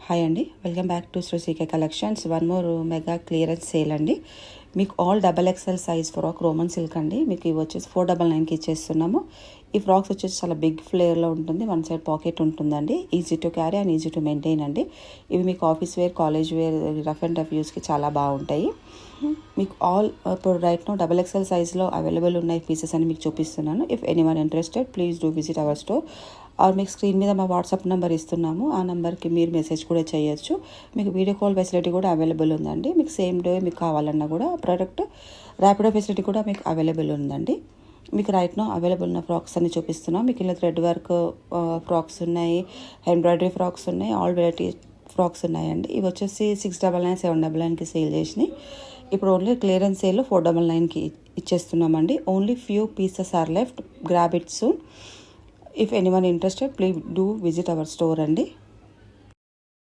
Hi అండి, welcome back to Shri CK collections. One more mega clearance sale అండి. మీకు all XXL size frock Roman silk అండి. మీకు ఇవి వచ్చేసి 499కి ఇచ్చేస్తున్నాము. ఈ ఫ్రాక్స్ వచ్చేసి చాలా బిగ్ ఫ్లేయర్లో ఉంటుంది. వన్ సైడ్ పాకెట్ ఉంటుందండి. Easy to carry and easy to maintain అండి. ఇవి మీకు office wear, college wear, rough and tough యూస్కి చాలా బాగుంటాయి. మీకు ఆల్ ఇప్పుడు రైట్ నో XXL సైజ్లో అవైలబుల్ ఉన్నాయి పీసెస్ అని మీకు చూపిస్తున్నాను. If anyone interested please do visit our store. Or మీకు స్క్రీన్ మీద మా వాట్సాప్ నెంబర్ ఇస్తున్నాము. ఆ నెంబర్కి మీరు మెసేజ్ కూడా చేయొచ్చు. మీకు వీడియో కాల్ ఫెసిలిటీ కూడా అవైలబుల్ ఉందండి. మీకు సేమ్ డే మీకు కావాలన్నా కూడా ప్రోడక్ట్ ర్యాపిడో ఫెసిలిటీ కూడా మీకు అవైలబుల్ ఉందండి. మీకు రైట్ నో అవైలబుల్ ఉన్న ఫ్రాక్స్ అన్ని చూపిస్తున్నాం. మీకు ఇలా థ్రెడ్ వర్క్ ఫ్రాక్స్ ఉన్నాయి, ఎంబ్రాయిడరీ ఫ్రాక్స్ ఉన్నాయి, ఆల్ వెరైటీ ఫ్రాక్స్ ఉన్నాయండి. ఇవి వచ్చేసి 699, 799కి సేల్ చేసినాయి. ఇప్పుడు ఓన్లీ క్లియరెన్స్ సేల్ 499కి ఇచ్చేస్తున్నామండి. Only few pieces are left. Grab it soon. If anyone interested, please do visit our store అండి.